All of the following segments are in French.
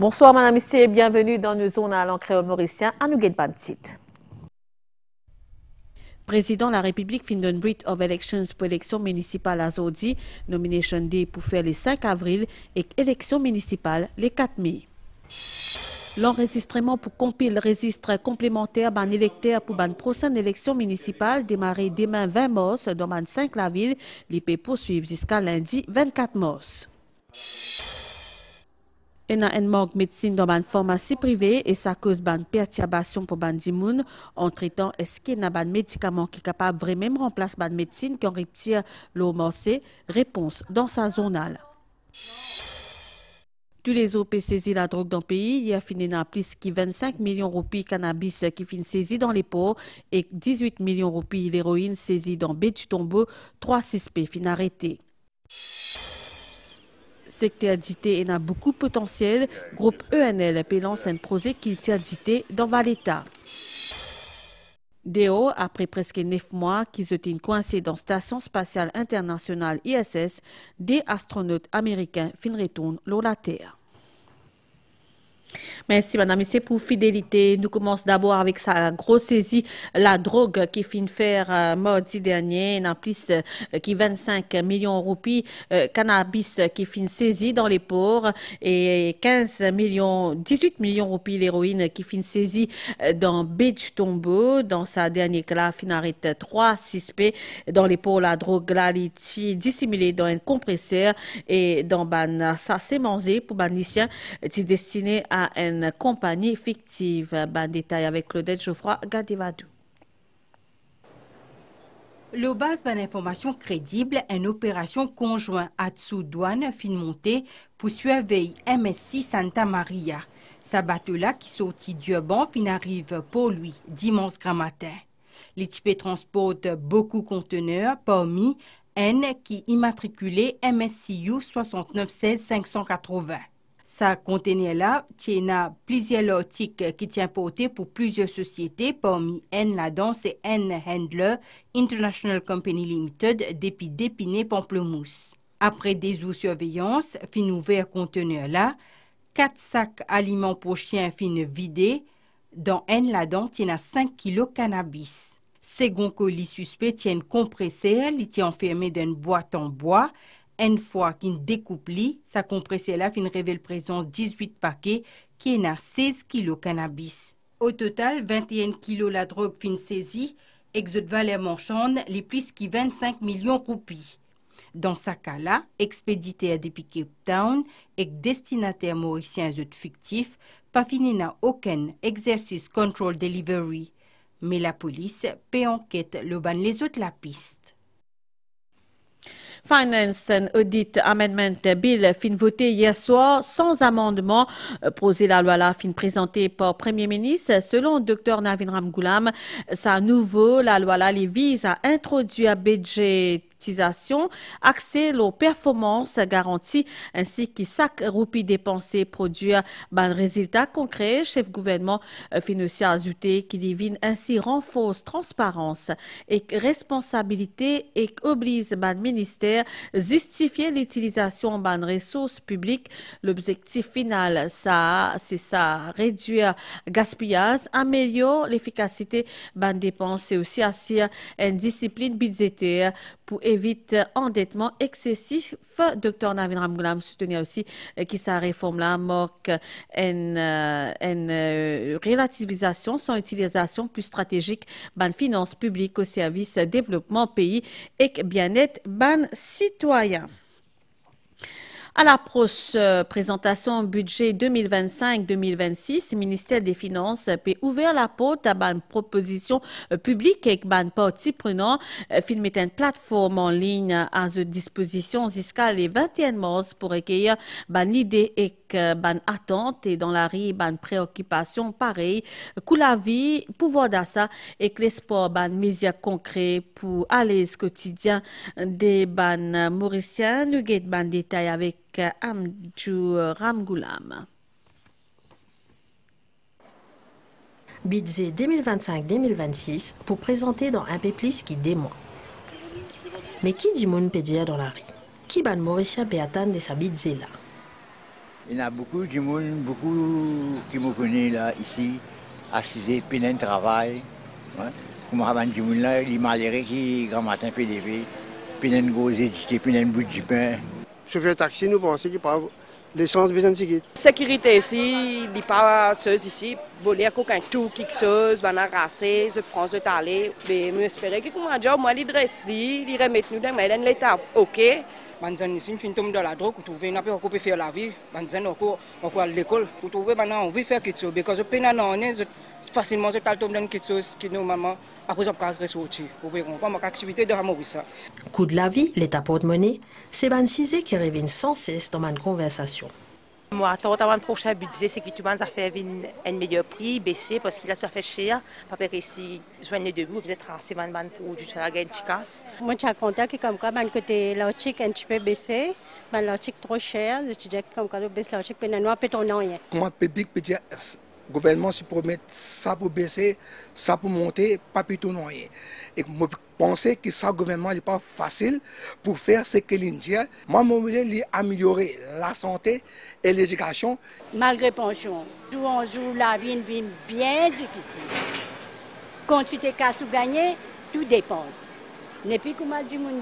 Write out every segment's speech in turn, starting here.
Bonsoir, madame, messieurs, et bienvenue dans nos zones à l'encréole mauricien à Nougat Bantit. Président de la République Findenbrit of Elections pour élection municipale à Zodi, nomination day pour faire le 5 avril et élection municipale le 4 mai. L'enregistrement pour compiler le registre complémentaire ban électeur pour la prochaine élection municipale démarrer demain 20 mars dans 25 la ville, l'IP poursuivre jusqu'à lundi 24 mars. Il y a un manque de médecine dans une pharmacie privée et ça cause une perturbation pour les gens. En traitant, est-ce qu'il y a un médicament qui est capable de vraiment remplacer la médecine qui en retire l'eau morcée? Réponse dans sa zone. Tous les OP saisis la drogue dans le pays, il y a fini dans plus de 25 millions de roupies cannabis qui finissent saisis dans les ports et 18 millions de roupies l'héroïne saisie dans Baie du Tombeau, 3 suspects finissent arrêtés. Secteur d'ité a beaucoup de potentiel. Groupe ENL lance un projet qui est édité dans Valeta. Déo, après presque 9 mois qu'ils étaient coincés dans la Station spatiale internationale ISS, des astronautes américains retournent sur la Terre. Merci, madame. Monsieur, pour fidélité, nous commençons d'abord avec sa grosse saisie, la drogue qui finit faire mardi dernier, en plus qui 25 millions de roupies, cannabis qui finit saisi dans les ports et 18 millions de roupies l'héroïne qui finit saisie dans Baie du Tombeau. Dans sa dernière classe, fin arrête 3 suspects dans les ports. La drogue là, est dissimulée dans un compresseur et dans ça c'est mangé pour Banicien, est destiné à une compagnie fictive. Détail avec Claudette Geoffroy Gadevadou. Le base d'information crédible, une opération conjointe à douane fin montée pour surveiller MSC Santa Maria. Sa bateau-là qui sortit d'Urban fin arrive pour lui dimanche grand matin. Les types transportent beaucoup de conteneurs, parmi N qui immatriculé MSCU 6916 580. Ça contenait là, tient plusieurs articles qui tient porté pour plusieurs sociétés, parmi N là-dedans, c'est N Handler International Company Limited, depuis d'Épinay Pamplemousse. Après des surveillance, fin ouvert conteneur là, 4 sacs aliments pour chiens fin vidés, dans N là-dedans, tient 5 kilos cannabis. Second colis suspect tient compresseur, il tient enfermé dans une boîte en bois. Une fois qu'il découpe sa compresseur là fin révèle présence 18 paquets qui en a 16 kilos cannabis. Au total, 21 kilos la drogue fin saisie, exode valeur marchande les plus qui 25 millions de roupies. Dans ce cas-là, expéditeur depuis Cape Town et destinataire mauricien fictif, pas fini n'a aucun exercice control delivery. Mais la police peut enquête le ban les autres la piste. Finance and Audit Amendment Bill fin voté hier soir sans amendement. Projet la loi là fin présenté par Premier ministre. Selon Dr Navin Ramgoolam, ça nouveau la loi là les vise à introduire budgétisation, accès aux performances garanties ainsi que chaque roupie dépensée produire un résultat concret. Chef gouvernement financier ajouté qui divine ainsi renforce transparence et responsabilité et oblige le ministère justifier l'utilisation de ressources publiques. L'objectif final, c'est ça, réduire gaspillage, améliorer l'efficacité des dépenses et aussi assurer une discipline budgétaire pour éviter endettement excessif. Dr Navin Ramgoolam soutenir aussi que sa réforme-là marque une relativisation sans utilisation plus stratégique des finances publiques au service développement pays et bien-être des citoyens. À l'approche présentation budget 2025-2026, le ministère des Finances peut ouvrir la porte à une proposition publique avec une partie prenante. Filmer une plateforme en ligne à sa disposition jusqu'à les 21 mars pour recueillir une idée et une attente et dans la rue une préoccupation pareille que la vie, pouvoir d'achat et que l'espoir d'un média concret pour aller au quotidien des Mauriciens. Nous avons un détail avec Amdjou Ramgoolam. Budget 2025-2026 pour présenter dans un peu plus qui des mois. Mais qui dit moun peut dire dans la rue? Qui ban Mauricien peut attendre de sa budget là? Il y en a beaucoup du monde, beaucoup qui me connaissent là, ici, assisés, plein de travail. Ouais. Comme avant du monde là, il est malheureux qui grand matin PDV, plein de gros édités, plein de bout de pain. Chauffeur taxi, nous pensons qu'il parle l'essence besoin de sécurité. Sécurité ici, il n'y a pas ceux ici, voler à tout quelque chose, van raser, je prends je aller, mais j'espère que comment dire, moi il dresse il remet nous dans l'état, OK. Banzan ici, fin tombe dans la drogue, vous trouvez n'a pas encore faire la vie, banzan encore à l'école, vous trouvez maintenant on veut faire quelque chose, parce que peine non on facilement je tombe dans quelque chose qui normalement après on peut ressortir. Vous voyez, on va activité de Maurice. Coût de la vie, l'état porte-monnaie, c'est ban cisé qui revient sans cesse dans ma conversation. Moi, le prochain budget, c'est que tout le monde a fait un meilleur prix, baissé, parce qu'il a tout à fait cher. Pas que si joignez de vous, vous êtes tracé dans le produit, tu as gagné une casse. Moi, je suis content que comme quoi, côté l'article un petit peu baissé, l'article trop cher, je dis comme quoi, baisse l'article, mais non, peut-on rien. Comment le public peut dire, le gouvernement, si pour mettre ça pour baisser, ça pour monter, pas plutôt non rien. Et moi, je pense que ça, le gouvernement, n'est pas facile pour faire ce que l'Indien. Moi, je veux améliorer la santé et l'éducation. Malgré pension, jour en jour, la vie est une vie bien difficile. Quand tu t'es cassé ou gagné, tout dépense. Et puis, comme du monde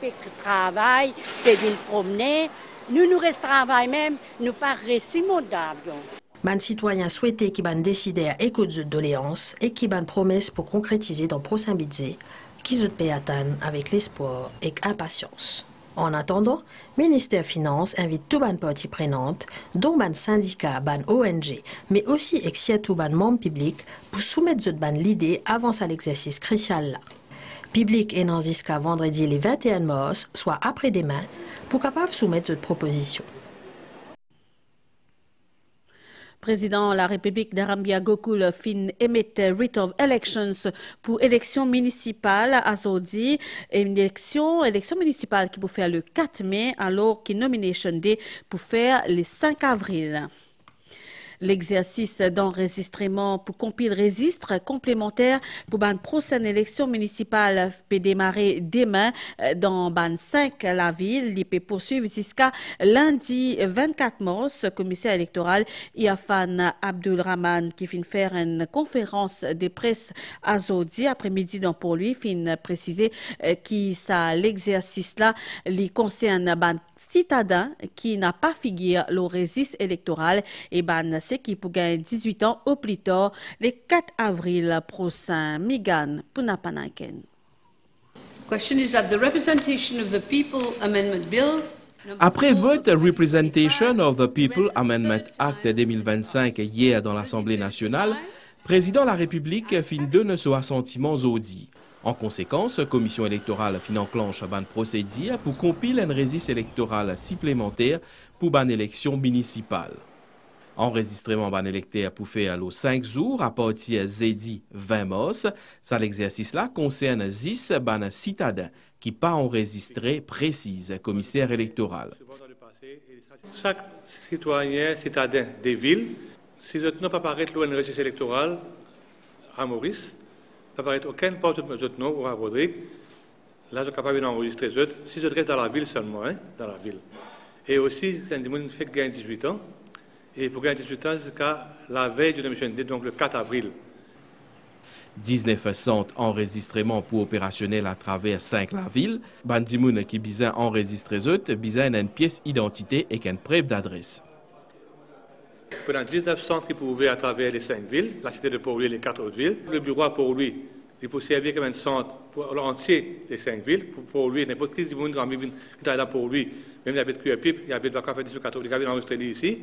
puis travail, tu viens promener, nous restons travail même, nous pas rester mon d'avion. Man citoyen souhaitait qui ban décider écoute de doléances et qui ban promesse pour concrétiser dans le prochain budget qui se paye attendre avec l'espoir et impatience. En attendant, le ministère des Finances invite tout ban parties prenantes, dont ban syndicat, ban ONG, mais aussi ex-tout ban membres publics pour soumettre cette ban l'idée avant à l'exercice crucial là. Public et non jusqu'à vendredi les 21 mars, soit après-demain, pour capable soumettre cette proposition. Président de la République d'Arambia Gokul fin émettre writ of elections pour élection municipale à Zodi, une élection municipale qui peut faire le 4 mai alors que nomination day pour faire le 5 avril. L'exercice d'enregistrement pour compiler registre complémentaire pour une prochaine élection municipale peut démarrer demain dans ban 5 la ville. Il peut poursuivre jusqu'à lundi 24 mars. Commissaire électoral Iafan Abdulrahman qui vient faire une conférence de presse à Zodi après-midi dans pour lui fin préciser qui ça l'exercice là les concerne ban citadin qui n'a pas figuré le registre électoral et ban qui pour gagner 18 ans au plus tard le 4 avril prochain. Migan Punapanaken. Question is that the Representation of the People Amendment Bill. Après vote Representation of the People Amendment Act 2025 hier dans l'Assemblée nationale, président de la République fin donne son assentiment Zodi. En conséquence, commission électorale fin enclenche ban procédure pour compiler un registre électoral supplémentaire pour ban élection municipale. Enregistrement ban électeur pour faire le 5 jours à partir jeudi 20 mars. Ça l'exercice là concerne 10 ban citadins qui pas enregistré, précise commissaire électoral. Chaque citoyen citadin des villes, si je ne pas paraître le registre électoral à Maurice, pas paraître aucun porte de nom ou à Rodrigue, là je suis capable d'enregistrer si je reste dans la ville seulement, dans la ville. Et aussi, quand on fait gagner 18 ans, et pour gagner 18 ans jusqu'à la veille de l'émission, donc le 4 avril. 19 centres enregistrements pour opérationnel à travers 5 la ville. Bandimoun qui besoin enregistrer besoin d'une pièce d'identité et une preuve d'adresse. Pendant 19 centres qui pouvaient à travers les 5 villes, la cité de Port-Louis et les 4 autres villes. Le bureau à Port-Louis, il peut servir comme un centre pour l'entier des 5 villes. Pour Port-Louis, n'importe qui qui travaille là pour lui, même il habite Cuire-Pipe, il habite Vacances sur 4 il habite enregistré ici.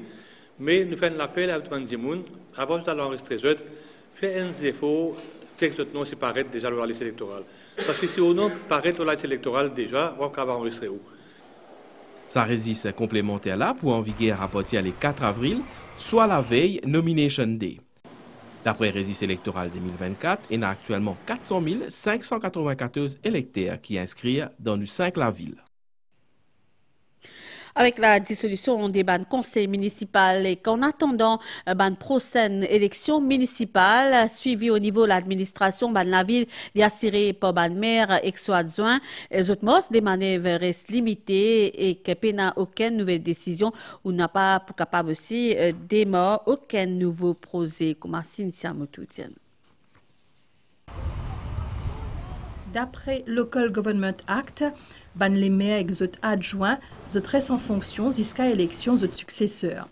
Mais nous faisons l'appel à tout le monde, avant de l'enregistrer, faire un effort, c'est que notre nom paraît déjà dans la liste électorale. Parce que si au nom paraît dans la liste électorale déjà, on va enregistrer où? Ça résiste complémentaire là pour en vigueur à partir du 4 avril, soit la veille Nomination Day. D'après le registre électoral 2024, il y a actuellement 400 594 électeurs qui inscrivent dans les 5 la ville. Avec la dissolution des ban conseils municipaux et qu'en attendant ban prochaine élection municipale suivie au niveau de l'administration ban la ville y assuré par ban maire et adjoint les autres modes des manœuvres restent limitées et que n'a aucune nouvelle décision ou n'a pas pour capable aussi démarrer aucun nouveau projet comme Cynthia Moutoutienne. D'après Local Government Act, ban les maires et les adjoints restent en fonction jusqu'à l'élection de successeurs.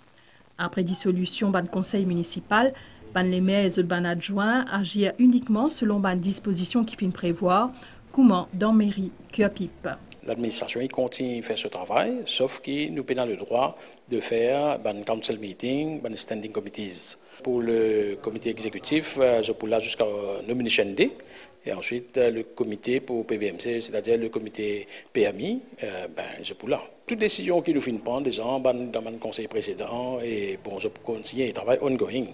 Après dissolution ban conseil municipal, ban les maires et les ban adjoints agissent uniquement selon ban disposition qui finit prévoir comment dans mairie pipe. L'administration continue de faire ce travail, sauf qu'il nous donne le droit de faire ban council meeting, ban standing committees. Pour le comité exécutif, je peux là jusqu'à nomination day. Et ensuite, le comité pour PBMC, c'est-à-dire le comité PMI, je peux là. Toute décision qui nous finit prendre, des gens dans le conseil précédent, et bon, je peux continuer le travail ongoing.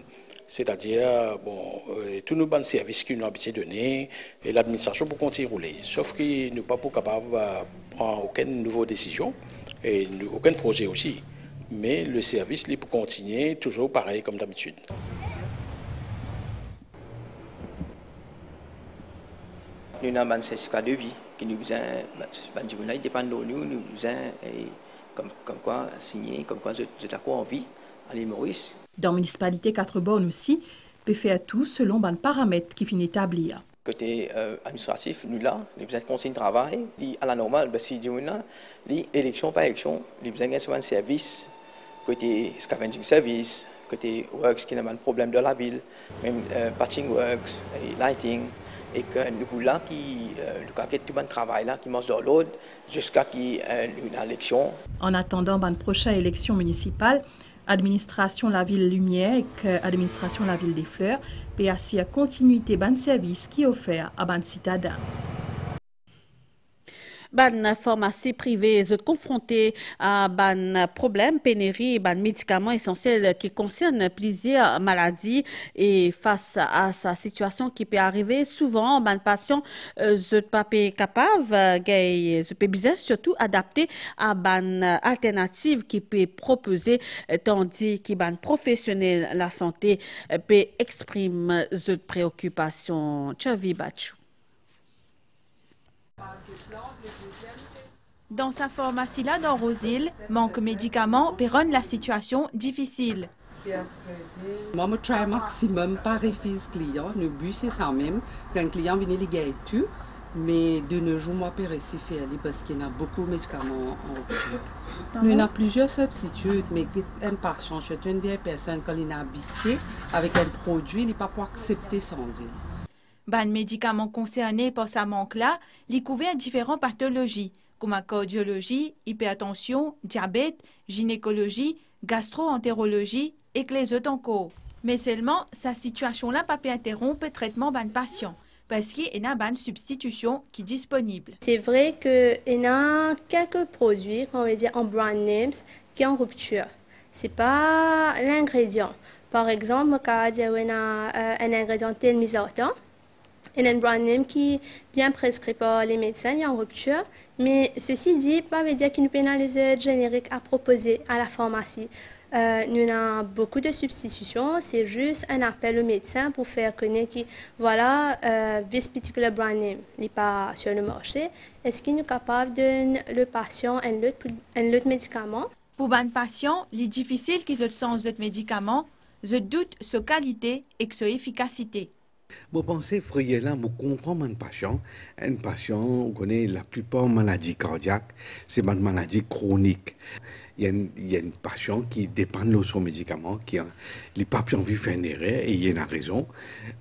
C'est-à-dire, tous nos bons services qui nous ont habitué de donner, et l'administration pour continuer à rouler. Sauf qu'il n'est pas capable de prendre aucune nouvelle décision, et aucun projet aussi. Mais le service, il peut continuer toujours pareil comme d'habitude. Nous avons un certificat de vie qui nous dépend de nous, nous comme quoi signer, comme quoi je d'accord en vie à l'île Maurice. Dans la municipalité 4 bornes aussi, peut faire tout selon les paramètres qui finissent établir. Côté administratif, nous là, nous avons continué de travail. À la normale, si nous avons élection par élection, nous avons un service, côté scavenging service, côté works qui n'a pas de problème de la ville, même patching works, lighting. Et que nous là qui tout le travail là qui marche dans l'ordre jusqu'à qu'il y ait une élection. En attendant la prochaine élection municipale, administration la ville Lumière et administration la ville des Fleurs peut assurer continuité ban service qui est offert à ban citadins. Ban pharmacie privée sont confrontés à ban problème pénurie et ban médicaments essentiels qui concernent plusieurs maladies et face à sa situation qui peut arriver souvent ban patient sont pas capable gay peut besoin surtout adapté à ban alternative qui peut proposer tandis que ban professionnel la santé peut exprimer ses préoccupations. Chavi Bachou. Dans sa pharmacie-là dans Rosil, manque de médicaments peut rendre la situation difficile. Moi, je travaille maximum par refus client. Le but, c'est ça même. Quand un client vient, il gagne tout. Mais de nos jours, moi, je peux réussir faire parce qu'il y a beaucoup de médicaments en rupture. Nous avons plusieurs substituts, mais un patient, c'est une vieille personne, quand il est habitué avec un produit, il n'est pas pour accepter sans il. Les médicaments concernés par sa manque-là, ils couvrent différentes pathologies, comme la cardiologie, hypertension, diabète, gynécologie, gastro-entérologie et que les autres encore. Mais seulement, sa situation-là ne peut pas interrompre le traitement d'un patient, parce qu'il y a une substitution qui est disponible. C'est vrai qu'il y a quelques produits, on va dire en brand names, qui sont en rupture. Ce n'est pas l'ingrédient. Par exemple, il y a un ingrédient tel misortan. Il y a un brand name qui est bien prescrit par les médecins, il y a en rupture. Mais ceci dit, ça veut dire qu'il nous pénalise générique à proposer à la pharmacie. Nous avons beaucoup de substitutions, c'est juste un appel au médecin pour faire connaître que voilà, this particular brand name n'est pas sur le marché. Est-ce qu'il est capable de donner le patient un autre médicament? Pour un patient, il est difficile qu'ils aient sans autre médicament, je doute de sa qualité et de sa efficacité. Je pense que je comprends un patient, on connaît la plupart des maladies cardiaques, c'est une maladie chronique. Il y a une patient qui dépend de son médicament, qui n'a pas envie de faire une erreur, et il y a une raison.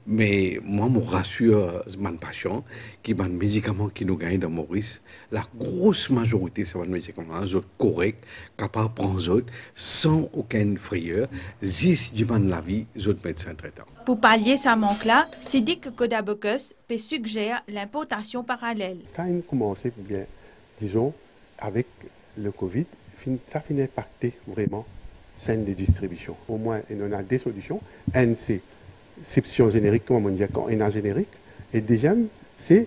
Mais moi, je rassure mon patient qui a un médicament qui nous gagne dans Maurice. La grosse majorité, c'est un médicament correct, capable de prendre sans aucune frayeur, juste du la vie des autres médecins traitants. Pour pallier ce manque-là, Sidik Kodabokos peut suggérer l'importation parallèle. Ça a commencé bien, disons, avec le Covid. Ça finit impacter vraiment scène de distribution. Au moins, on a deux solutions. Une, c'est substitution générique, comme on dit, quand on a générique. Et deuxième, c'est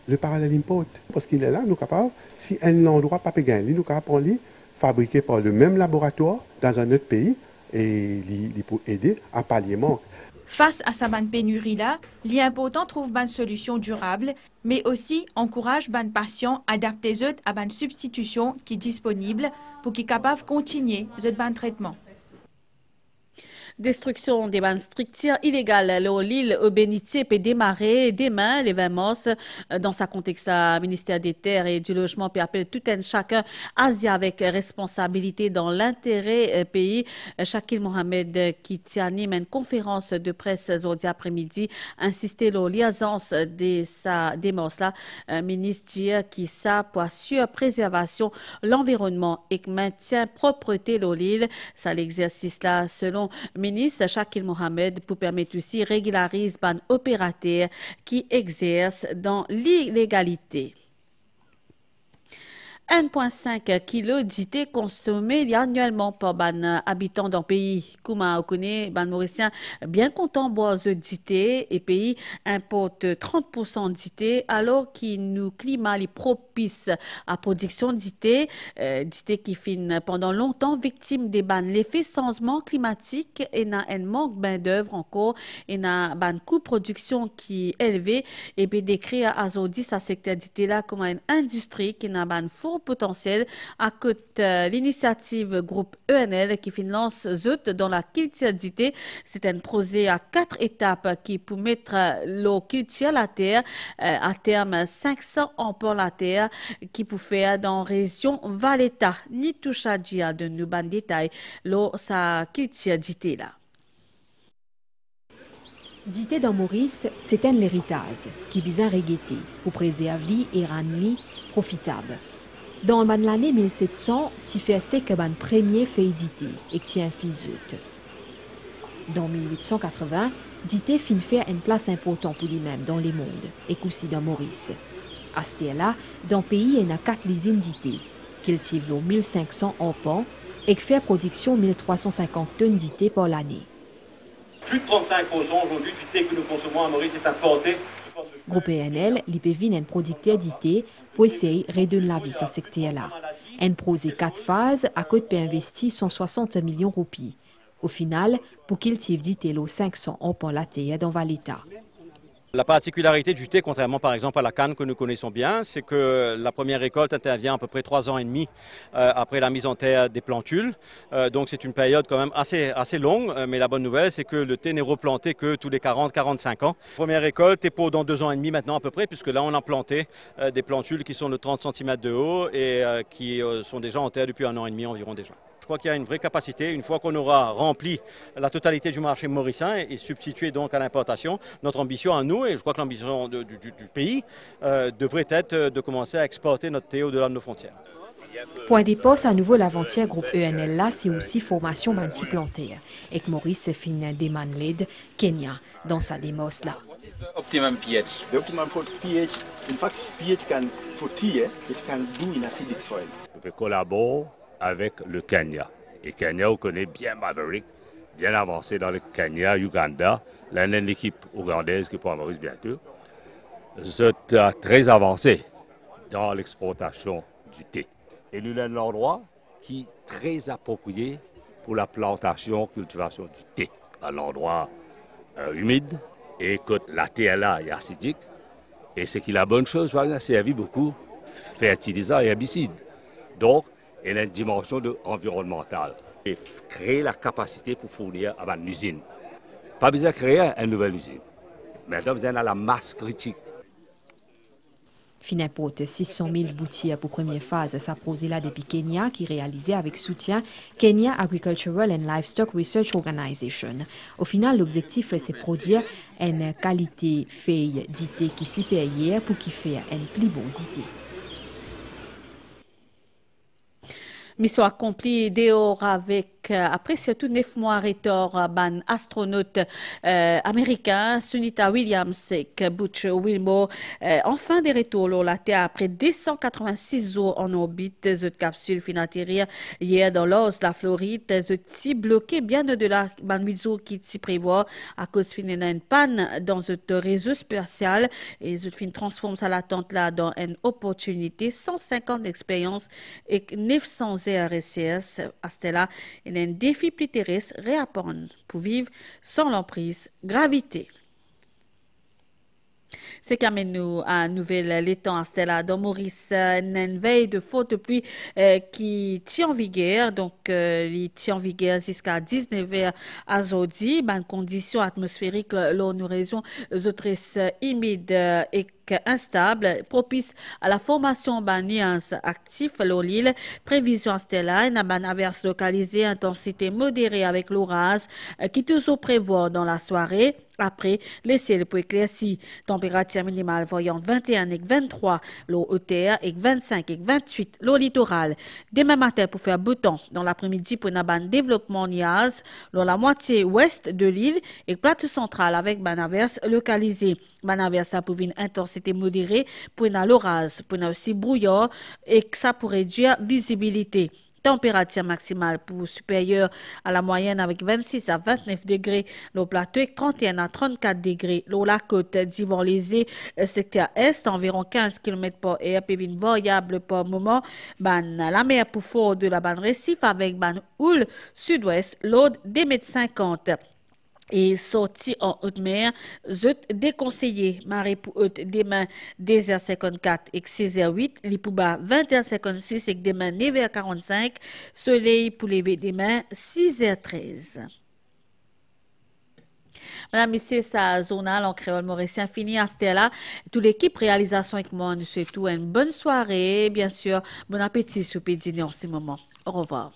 le parallèle import. Parce qu'il est là, nous sommes capables, si un endroit pas gagné, nous sommes capables de fabriqués par le même laboratoire dans un autre pays et il peut aider à pallier manque. Face à sa bonne pénurie-là, l'important trouve une solution durable, mais aussi encourage les patients à adapter à une substitution qui est disponible pour qu'ils soient capables de continuer le traitement. Destruction des bandes structures illégales à l'île au Bénitier peut démarrer demain, les 20 mars. Dans sa contexte, le ministère des Terres et du Logement peut appeler tout un chacun Asie avec responsabilité dans l'intérêt pays. Shakil Mohamed qui tient une conférence de presse aujourd'hui après-midi, insisté sur l'urgence de sa démarche là. Ministre dit qui ça pour assurer préservation l'environnement et maintien propreté de l'île. Ça l'exercice là selon ministre Shakil Mohamed pour permettre aussi régulariser les opérateurs qui exercent dans l'illégalité. 1,5 kg d'ité consommé annuellement par les habitants d'un pays. Comme on connaît, les Mauriciens bien contents de boire d'ité et pays importent 30% d'ité alors que nous climat est propice à la production d'ité. D'ité qui finit pendant longtemps victime des l'effet changement climatique et n'a un manque de main-d'œuvre encore et n'a un coût de production qui est élevé et bien décrit à aujourd'hui ce secteur d'ité là comme une industrie qui n'a un fort potentiel à côté de l'initiative groupe ENL qui finance ZUT dans la culture d'ité. C'est un projet à 4 étapes qui pour mettre l'eau culture à la terre à terme 500 emplois la terre qui pour faire dans la région Valletta. Ni touche à dire de nous ban détails l'eau sa culture d'ité là. D'ité dans Maurice, c'est un héritage qui vise à regretter pour préserver et rendre profitable. Dans l'année 1700, tu fais que le premier fait d'ité et tu un fils. Dans 1880, d'ité fin faire une place importante pour lui-même dans le monde et aussi dans Maurice. À ce là, dans le pays, il y a 4 usines d'ité, qui tirent 1500 emplois et qui fait production 1350 tonnes d'ité par l'année. Plus de 35% aujourd'hui du thé que nous consommons à Maurice est importé. Groupe ENL, l'IPV est un producteur d'ité pour essayer de réduire la vie à ce secteur-là. Un projet 4 phases à côté de investir 160 millions de roupies. Au final, pour cultiver d'ité, 500 emplois la terre dans Valletta. La particularité du thé, contrairement par exemple à la canne que nous connaissons bien, c'est que la première récolte intervient à peu près 3 ans et demi après la mise en terre des plantules. Donc c'est une période quand même assez longue, mais la bonne nouvelle c'est que le thé n'est replanté que tous les 40-45 ans. La première récolte est pour dans 2 ans et demi maintenant à peu près, puisque là on a planté des plantules qui sont de 30 cm de haut et qui sont déjà en terre depuis 1 an et demi environ déjà. Je crois qu'il y a une vraie capacité, une fois qu'on aura rempli la totalité du marché mauricien et substitué donc à l'importation, notre ambition à nous, et je crois que l'ambition du pays, devrait être de commencer à exporter notre thé au-delà de nos frontières. Point dépose à nouveau l'aventure groupe ENL là, c'est aussi formation plantaire. Et que Maurice finit des manled Kenya dans sa démos là. Optimum pH. The optimum for pH, in fact, pH can, for tea, it can do in acidic soils. Je collabore avec le Kenya. Et Kenya, on connaît bien Maverick, bien avancé dans le Kenya, Uganda, l'équipe ougandaise qui est pour Maurice bientôt. C'est très avancé dans l'exportation du thé. Et nous avons un endroit qui est très approprié pour la plantation, cultivation du thé. Un endroit humide et que la terre là est acidique. Et ce qui est la bonne chose, parce qu'il a servi beaucoup fertilisants et herbicides. Donc, il y a une dimension environnementale. Et créer la capacité pour fournir à une usine. Pas besoin de créer une nouvelle usine. Maintenant, vous avez la masse critique. Fin importe 600 000 bouteilles pour première phase, ça posé là depuis Kenya, qui réalisait avec soutien Kenya Agricultural and Livestock Research Organization. Au final, l'objectif c'est produire une qualité feuille d'ité qui s'y supérieure pour qui fait un plus bon d'ité. Mission accomplie dehors avec après surtout 9 mois retard ban astronaute américain Sunita Williams et Butch Wilmore enfin des retours sur la Terre après 286 jours en orbite. Cette capsule fin atterrir hier dans l'os de la Floride. Cette bloqué bien au-delà ban jours qui s'y prévoit à cause d'une panne dans ce réseau spatial et cette fin transforme sa l'attente là dans une opportunité. 150 d'expérience et 900 RCS à ce là il y a un défi plus terrestre réapprendre pour vivre sans l'emprise gravité. C'est quand même nous à nouvelle l'étang à Stella dans Maurice une veille de forte pluie qui tient en vigueur donc il tient en vigueur jusqu'à 19h à aujourd'hui. Ben conditions atmosphériques là nous régions autrices humides et instable, propice à la formation d'un nuance actif à l'île. Prévision à Stella, une averse localisée, intensité modérée avec l'orage qui toujours prévoit dans la soirée. Après, les ciels pour éclaircir. Température minimale voyant 21 et 23, l'eau haute terre et 25 et 28, l'eau littorale. Demain matin pour faire beau temps. Dans l'après-midi pour un développement nuage dans la moitié ouest de l'île et plateau central avec une averse localisée. Une averse pour une intensité modérée pour une l'orage, pour une aussi brouillard et que ça pour réduire visibilité. Température maximale pour supérieure à la moyenne avec 26 à 29 degrés. Le plateau est 31 à 34 degrés. La côte d'Ivor-Lésé, secteur est environ 15 km par heure, puis une variable par moment. La mer pour fort de la bande récif avec ban houle sud-ouest, l'aude des mètres 50. Et sorti en haute mer, je déconseillé marée pour haute demain 10h54 et 6h08, les pour bas 20h56 et demain 9h45, soleil pour lever demain 6h13. Madame, Monsieur, sa journal en créole mauricien fini à Stella. Toute l'équipe réalisation avec moi, nous souhaitons une bonne soirée, bien sûr, bon appétit sur le dîner en ce moment. Au revoir.